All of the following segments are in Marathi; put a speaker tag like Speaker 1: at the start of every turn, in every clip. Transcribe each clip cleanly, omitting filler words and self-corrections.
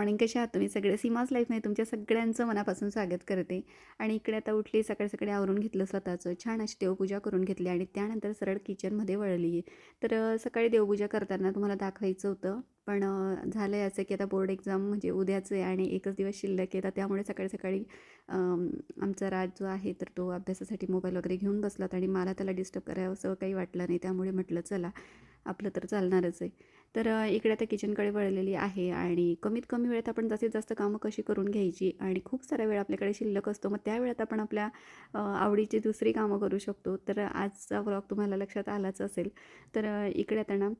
Speaker 1: मॉर्निंग. कसे आहात तुम्ही सगळे? सीमाज लाईफमध्ये तुमच्या सगळ्यांचं मनापासून स्वागत करते. आणि इकडे आता उठली, सकाळी सकाळी आवरून घेतलं स्वतःचं, छान अशी देवपूजा करून घेतली आणि त्यानंतर सरळ किचनमध्ये वळली. तर सकाळी देवपूजा करताना तुम्हाला दाखवायचं होतं, पण झालं आहे असं की आता बोर्ड एक्झाम म्हणजे उद्याच आहे आणि एकच दिवस शिल्लक आहे. तर त्यामुळे सकाळी सकाळी आमचा राज जो आहे तर तो अभ्यासासाठी मोबाईल वगैरे घेऊन बसलात आणि मला त्याला डिस्टर्ब करावं असं काही वाटलं नाही. त्यामुळे म्हटलं चला आपलं तर चालणारच आहे. तर इकडे आता किचनकडे वळलेली आहे आणि कमीत कमी वेळेत आपण जास्तीत जास्त कामं कशी करून घ्यायची आणि खूप सारा वेळ आपल्याकडे शिल्लक असतो, मग त्या वेळात आपण आपल्या आवडीची दुसरी कामं करू शकतो. तर आजचा व्लॉग तुम्हाला लक्षात आलाच असेल. तर इकडे आता ना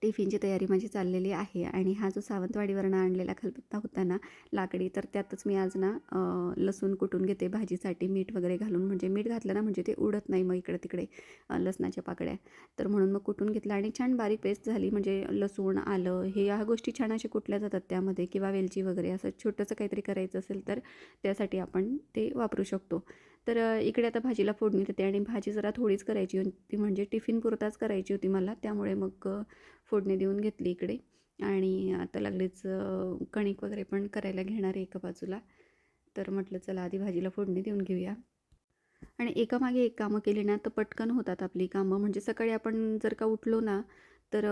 Speaker 1: टिफिनची तयारी माझी चाललेली आहे आणि हा जो सावंतवाडीवरनं आणलेला खलबत्ता होता ना लाकडी, तर त्यातच मी आज ना लसूण कुटून घेते भाजीसाठी, मीठ वगैरे घालून. म्हणजे मीठ घातलं ना म्हणजे ते उडत नाही मग इकडे तिकडे लसणाच्या पाकळ्या. तर म्हणून मग कुटून घेतलं आणि छान बारीक पेस्ट झाली. म्हणजे लसूण, आलं हे ह्या गोष्टी छान अशा कुटल्या जातात त्यामध्ये, किंवा वेलची वगैरे असं छोटंसं काहीतरी करायचं असेल तर त्यासाठी आपण ते वापरू शकतो. तर इकडे आता भाजीला फोडणी देते आणि भाजी जरा थोडीच करायची होती, म्हणजे टिफिनपुरताच करायची होती मला. त्यामुळे मग फोडणी देऊन घेतली इकडे आणि आता लागलीच कणिक वगैरे पण करायला घेणार आहे एका बाजूला. तर म्हटलं चला आधी भाजीला फोडणी देऊन घेऊया. आणि एकामागे एक कामं केली ना तर पटकन होतात आपली कामं. म्हणजे सकाळी आपण जर का उठलो ना तर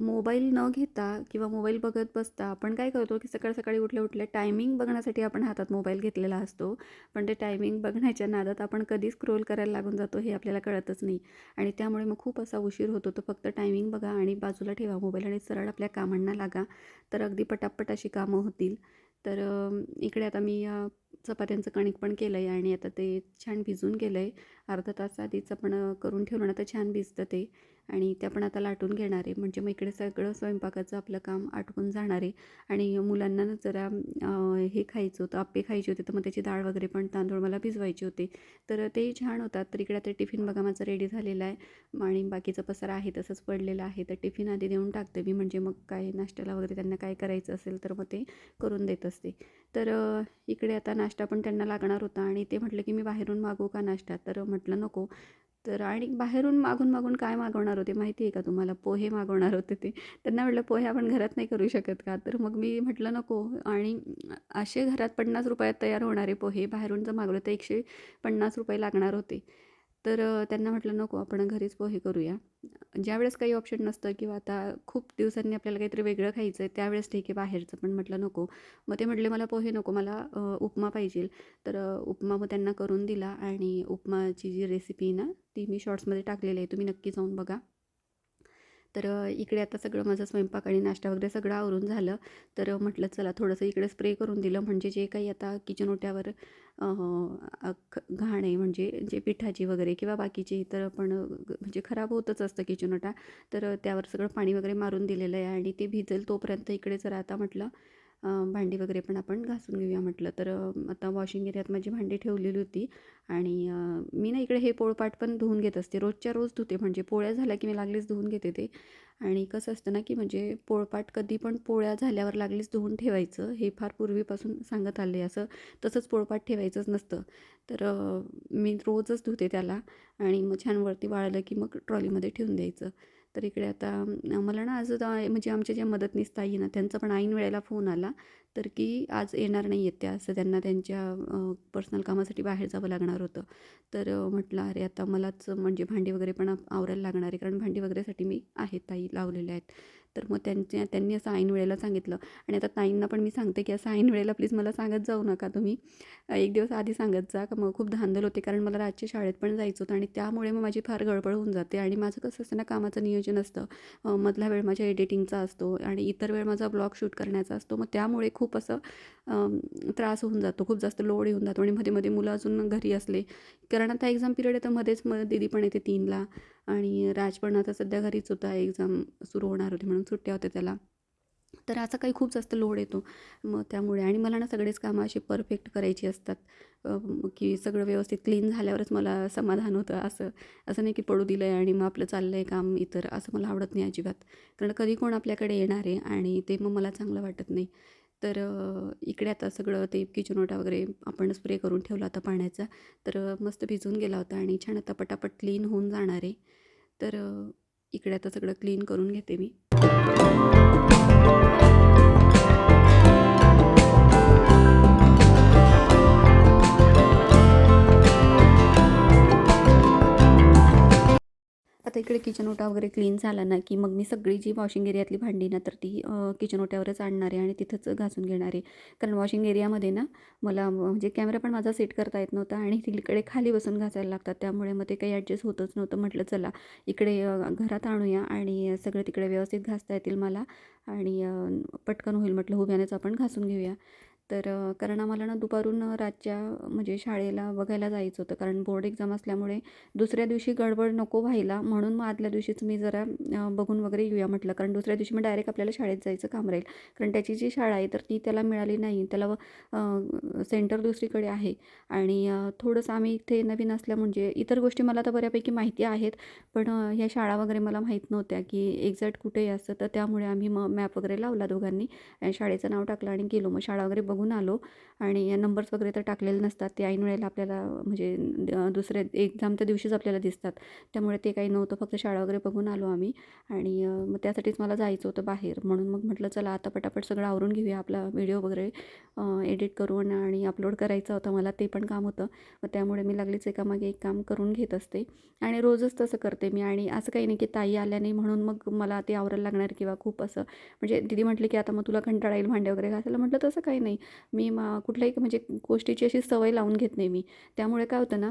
Speaker 1: मोबाईल न घेता किंवा मोबाईल बघत बसता आपण काय करतो की सकाळ सकाळी उठल्या उठल्या टायमिंग बघण्यासाठी आपण हातात मोबाईल घेतलेला असतो, पण ते टायमिंग बघण्याच्या नादात आपण कधी स्क्रोल करायला लागून जातो हे आपल्याला कळतच नाही. आणि त्यामुळे मग खूप असा उशीर होतो. तर फक्त टायमिंग बघा आणि बाजूला ठेवा मोबाईल आणि सरळ आपल्या कामांना लागा, तर अगदी पटापट अशी कामं होतील. तर इकडे आता मी चपात्यांचं कणिक पण केलं आहे आणि आता ते छान भिजून गेलं आहे. अर्धा तास आधीच आपण करून ठेवलं ना तर छान भिजतं ते. आणि त्या पण आता लाटून घेणार आहे, म्हणजे मग इकडे सगळं स्वयंपाकाचं आपलं काम आटपून जाणार आहे. आणि मुलांना ना जरा हे खायचं होतं, आप्पे खायचे होते, तर मग त्याची डाळ वगैरे पण तांदूळ मला भिजवायचे होते, तर तेही छान होतात. तर इकडे आता टिफिन बघा माझा रेडी झालेला आहे आणि बाकीचा पसारा आहे तसंच पडलेला आहे. तर टिफिन आधी देऊन टाकते मी, म्हणजे मग काय नाश्त्याला वगैरे त्यांना काय करायचं असेल तर मग ते करून देत असते. तर इकडे आता नाश्ता पण त्यांना लागणार होता आणि ते म्हटलं की मी बाहेरून मागवू का नाश्ता, तर म्हटलं नको. तर आणि बाहेरून मागून मागून काय मागवणार होते माहिती आहे का तुम्हाला? पोहे मागवणार होते ते. त्यांना म्हटलं पोहे आपण घरात नाही करू शकत का? तर मग मी म्हटलं नको. आणि असे घरात 50 रुपयात तयार होणारे पोहे बाहेरून जर मागवले तर 150 रुपये लागणार होते. तर त्यांना म्हटलं नको, आपण घरीच पोहे करूया. ज्यावेळेस काही ऑप्शन नसतं किंवा आता खूप दिवसांनी आपल्याला काहीतरी वेगळं खायचं आहे त्यावेळेस ठीक आहे बाहेरचं, पण म्हटलं नको. मग ते म्हटले मला पोहे नको, मला उपमा पाहिजे. तर उपमा मग त्यांना करून दिला आणि उपमाची जी रेसिपी ना ती मी शॉर्ट्समध्ये टाकलेली आहे, तुम्ही नक्की जाऊन बघा. तर इकडे आता सगळं माझं स्वयंपाक आणि नाश्ता वगैरे सगळं आवरून झालं. तर म्हटलं चला थोडंसं इकडे स्प्रे करून दिलं, म्हणजे जे काही आता किचन ओट्यावर घाण आहे, म्हणजे जे पिठाची वगैरे किंवा बाकीची तर पण म्हणजे खराब होतच असतं किचन ओटा. तर त्यावर सगळं पाणी वगैरे मारून दिलेलं आहे आणि ते भिजेल तोपर्यंत इकडे जरा आता म्हटलं भांडी वगैरे पण आपण घासून घेऊया म्हटलं. तर आता वॉशिंग एरियात माझी भांडी ठेवलेली होती आणि मी ना इकडे हे पोळपाट पण धुवून घेत असते, रोजच्या रोज धुते. म्हणजे पोळ्या झाल्या की मी लागलीच धुवून घेते ते. आणि कसं असतं ना की म्हणजे पोळपाट कधी पण पोळ्या झाल्यावर लागलीच धुवून ठेवायचं, हे फार पूर्वीपासून सांगत आले. असं तसंच पोळपाट ठेवायचंच नसतं. तर मी रोजच धुते त्याला आणि मग छान वरती वाळलं की मग ट्रॉलीमध्ये ठेवून द्यायचं. तर इकडे आता मला ना आज म्हणजे आमच्या ज्या मदतनीस ताई आहे ना त्यांचा पण ऐन वेळेला फोन आला, तर की आज येणार नाही आहेत त्या, असं त्यांना त्यांच्या पर्सनल कामासाठी बाहेर जावं लागणार होतं. तर म्हटलं अरे आता मलाच म्हणजे भांडी वगैरे पण आवरायला लागणार आहे, कारण भांडी वगैरेसाठी मी आहेत ताई लावलेल्या आहेत. तर मग त्यांनी असं ऐन वेळेला सांगितलं. आणि आता ताईंना पण मी सांगते की असं ऐन वेळेला प्लीज मला सांगत जाऊ नका तुम्ही, एक दिवस आधी सांगत जा, का मग खूप धांदल होते. कारण मला रातची शाळेत पण जायचं होतं आणि त्यामुळे मग माझी फार गडबड होऊन जाते. आणि माझं कसं असतं ना कामाचं नियोजन असतं, मधला वेळ माझ्या एडिटिंगचा असतो आणि इतर वेळ माझा ब्लॉग शूट करण्याचा असतो. मग त्यामुळे खूप असं त्रास होऊन जातो, खूप जास्त लोड येऊन जातो. आणि मध्ये मध्ये मुलं अजून घरी असले, कारण आता एक्झाम पिरियड आहे तर मध्येच दीदी पण येते 3ला आणि राज पण आता सध्या घरीच होता, एक्झाम सुरू होणार होती म्हणून सुट्ट्या होत्या त्याला. तर असं काही खूप जास्त लोड येतो मग त्यामुळे. आणि मला ना सगळेच कामं अशी परफेक्ट करायची असतात, की सगळं व्यवस्थित क्लीन झाल्यावरच मला समाधान होतं. असं असं नाही की पडू दिलं आहे आणि मग आपलं चाललं आहे काम इतर, असं मला आवडत नाही अजिबात. कारण कधी कोण आपल्याकडे येणार आहे आणि ते मग मला चांगलं वाटत नाही. तर इकडे आता सगळं ते किचन ओटा वगैरे आपण स्प्रे करून ठेवला होता पाण्याचा, तर मस्त भिजून गेला होता आणि छान आता पटापट क्लीन होऊन जाणार आहे. तर इकडे आता सगळं क्लीन करून घेते मी. इकडे किचन ओटा वगैरे क्लीन झाला ना, की मग मी सगळी जी वॉशिंग एरियातली भांडी ना, तर ती किचन ओट्यावरच आणणार आहे आणि तिथंच घासून घेणार आहे. कारण वॉशिंग एरियामध्ये ना मला म्हणजे कॅमेरा पण माझा सेट करता येत नव्हता आणि तिकडे खाली बसून घासायला लागतात. त्यामुळे मग ते काही ॲडजस्ट होतच नव्हतं. म्हटलं चला इकडे घरात आणूया आणि सगळं तिकडे व्यवस्थित घासता येतील मला आणि पटकन होईल म्हटलं उभ्यानेच आपण घासून घेऊया. तर कारण आम्हाला ना दुपारून रातच्या म्हणजे शाळेला बघायला जायचं होतं. कारण बोर्ड एक्झाम असल्यामुळे दुसऱ्या दिवशी गडबड नको व्हायला म्हणून मग आदल्या दिवशीच मी जरा बघून वगैरे येऊया म्हटलं. कारण दुसऱ्या दिवशी मग डायरेक्ट आपल्याला शाळेत जायचं काम राहील. कारण त्याची जी शाळा आहे तर ती त्याला मिळाली नाही. त्याला सेंटर दुसरीकडे आहे आणि थोडंसं आम्ही इथे नवीन असल्या म्हणजे इतर गोष्टी मला तर बऱ्यापैकी माहिती आहेत. पण ह्या शाळा वगैरे मला माहीत नव्हत्या की एक्झॅक्ट कुठे असतं. तर त्यामुळे आम्ही मग मॅप वगैरे लावला दोघांनी आणि शाळेचं नाव टाकलं आणि गेलो. मग शाळा वगैरे बघून आलो आणि नंबर्स वगैरे तर टाकलेले नसतात. ते ऐन वेळेला आपल्याला म्हणजे दुसऱ्या एक्झामच्या दिवशीच आपल्याला दिसतात. त्यामुळे ते काही नव्हतं. फक्त शाळा वगैरे बघून आलो आम्ही आणि मग त्यासाठीच मला जायचं होतं बाहेर. म्हणून मग म्हटलं चला आता पटापट सगळं आवरून घेऊया. आपला व्हिडिओ वगैरे एडिट करून आणि अपलोड करायचा होता मला. ते पण काम होतं. मग त्यामुळे मी लागलीच एकामागे एक काम करून घेत असते आणि रोजच तसं करते मी. आणि असं काही नाही की ताई आल्या नाही म्हणून मग मला ते आवरायला लागणार किंवा खूप असं म्हणजे दीदी म्हटली की आता मग तुला कंटाळा येईल भांडे वगैरे घासायला. म्हटलं तसं काही नाही. मी कुठल्याही म्हणजे गोष्टीची अशी सवय लावून घेत नाही मी. त्यामुळे काय होतं ना,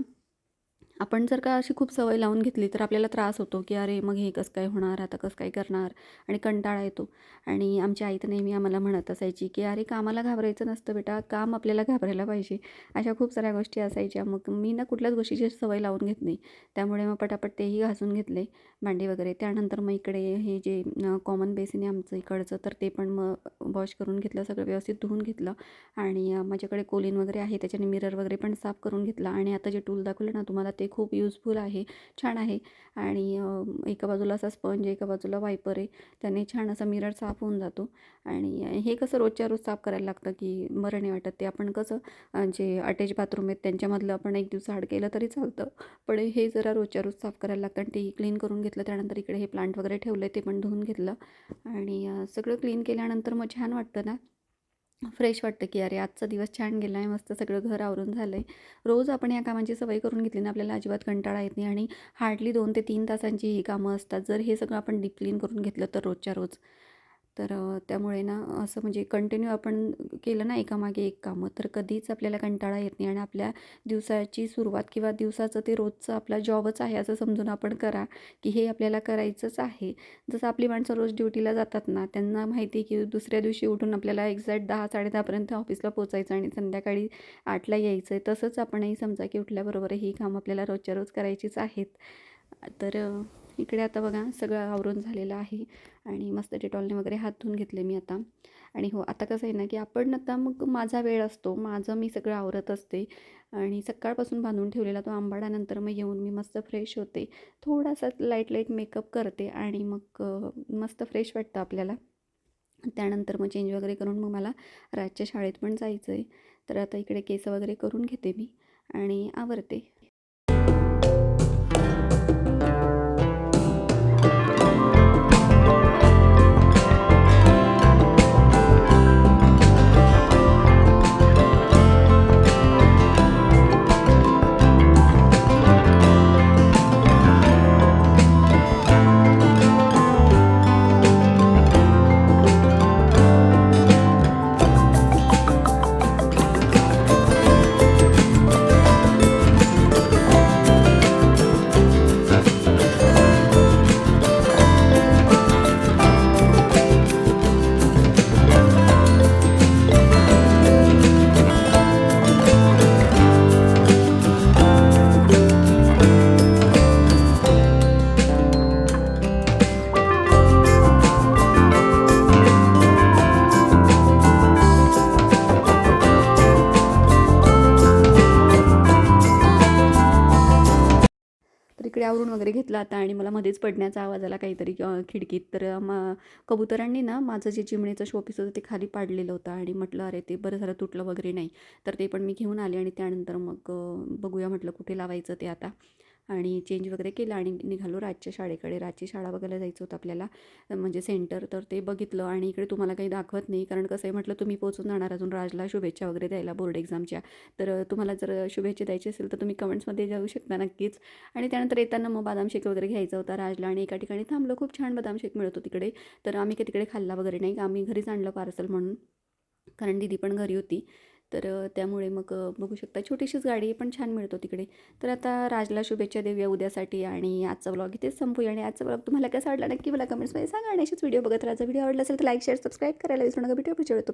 Speaker 1: आपण जर का अशी खूप सवय लावून घेतली तर आपल्याला त्रास होतो की अरे मग हे कसं काय होणार, आता कसं काय करणार आणि कंटाळा येतो. आणि आमची आई तर नेहमी आम्हाला म्हणत असायची की अरे कामाला घाबरायचं नसतं बेटा, काम आपल्याला घाबरायला पाहिजे. अशा खूप साऱ्या गोष्टी असायच्या. मग मी ना कुठल्याच गोष्टीची सवय लावून घेत नाही. त्यामुळे मग पटापट तेही घासून घेतले भांडी वगैरे. त्यानंतर मग इकडे हे जे कॉमन बेसिन आहे आमचं इकडचं तर ते पण मग वॉश करून घेतलं, सगळं व्यवस्थित धुवून घेतलं आणि माझ्याकडे कोलीन वगैरे आहे त्याच्याने मिरर वगैरे पण साफ करून घेतला. आणि आता जे टूल दाखवलं ना तुम्हाला ते खूप युजफुल आहे, छान आहे. आणि एका बाजूला असा स्पंज एका बाजूला वायपर आहे. त्याने छान असा मिरर साफ होऊन जातो. आणि हे कसं रोजच्या रोज साफ करायला लागतं की बरं नाही वाटत. ते आपण कसं जे अटॅच बाथरूम आहेत त्यांच्यामधलं आपण एक दिवस आड केलं तरी चालतं. पण हे जरा रोजच्या रोज साफ करायला लागतं आणि ते क्लीन करून घेतलं. त्यानंतर इकडे हे प्लांट वगैरे ठेवले ते पण धुवून घेतलं आणि सगळं क्लीन केल्यानंतर मग छान वाटतं ना, फ्रेश वाटतं की अरे आजचा दिवस छान गेला आहे, मस्त सगळं घर आवरून झालं आहे. रोज आपण या कामांची सवय करून घेतली ना आपल्याला अजिबात कंटाळा येत नाही आणि हार्डली 2 ते 3 तासांची ही कामं असतात. जर हे सगळं आपण डीप क्लीन करून घेतलं तर रोजच्या रोज. तर त्यामुळे ना असं म्हणजे कंटिन्यू आपण केलं ना एकामागे एक कामं तर कधीच आपल्याला कंटाळा येत नाही आणि आपल्या दिवसाची सुरुवात किंवा दिवसाचं ते रोजचं आपला जॉबच आहे असं समजून आपण करा की हे आपल्याला करायचंच आहे. जसं आपली माणसं रोज ड्युटीला जातात ना, त्यांना माहिती आहे की दुसऱ्या दिवशी उठून आपल्याला एक्झॅक्ट 10-10:30पर्यंत ऑफिसला पोचायचं आणि संध्याकाळी 8ला यायचं आहे. तसंच आपणही समजा की उठल्याबरोबर ही कामं आपल्याला रोजच्या रोज करायचीच आहेत. तर इकडे आता बघा सगळं आवरून झालेलं आहे आणि मस्त डेटॉलने वगैरे हात धुवून घेतले मी आता. आणि हो आता कसं आहे ना की आपण आता मग माझा वेळ असतो, माझं मी सगळं आवरत असते आणि सकाळपासून बांधून ठेवलेला तो आंबाड्यानंतर मग येऊन मी मस्त फ्रेश होते. थोडासा लाईट मेकअप करते आणि मग मस्त फ्रेश वाटतं आपल्याला. त्यानंतर मग चेंज वगैरे करून मग मला रातच्या शाळेत पण जायचं आहे. तर आता इकडे केस वगैरे करून घेते मी आणि आवरते. तर इकडे आवरून वगैरे घेतलं आता आणि मला मध्येच पडण्याचा आवाज आला काहीतरी खिडकीत. तर कबुतरांनी ना माझं जे चिमणीचं शोपीस होतं ते खाली पाडलेलं होतं आणि म्हटलं अरे ते बरं झालं तुटलं वगैरे नाही. तर ते पण मी घेऊन आले आणि त्यानंतर मग बघूया म्हटलं कुठे लावायचं ते आता. आणि चेंज वगैरे केलं आणि निघालो राजच्या शाळेकडे. राजची शाळा बघायला जायचं होतं आपल्याला, म्हणजे सेंटर. तर ते बघितलं आणि इकडे तुम्हाला काही दाखवत नाही, कारण कसं आहे म्हटलं तुम्ही पोहोचून जाणार अजून राजला शुभेच्छा वगैरे द्यायला बोर्ड एक्झामच्या. तर तुम्हाला जर शुभेच्छा द्यायची असेल तर तुम्ही कमेंट्समध्ये जाऊ शकता नक्कीच. आणि त्यानंतर येताना मग बदाम शेक वगैरे घ्यायचा होता राजला आणि एका ठिकाणी थांबलो. खूप छान बदाम शेक मिळतो तिकडे. तर आम्ही काही तिकडे खाल्ला वगैरे नाही, आम्ही घरीच आणलं पार्सल म्हणून, कारण दीदी पण घरी होती. तर त्यामुळे मग बघू शकता छोटीशीच गाडी आहे पण छान मिळतो तिकडे. तर आता राजला शुभेच्छा देऊया उद्यासाठी आणि आजचा व्लॉग इथेच संपूया. आणि आजचा व्लॉग तुम्हाला कसा वाटला नक्की मला कमेंट्समध्ये सांगा आणि असेच व्हिडिओ बघत राहा. व्हिडिओ आवडला असेल तर लाईक शेअर सबस्क्राईब करायला विसरू नका. भेटूया पुढच्या वेळेस.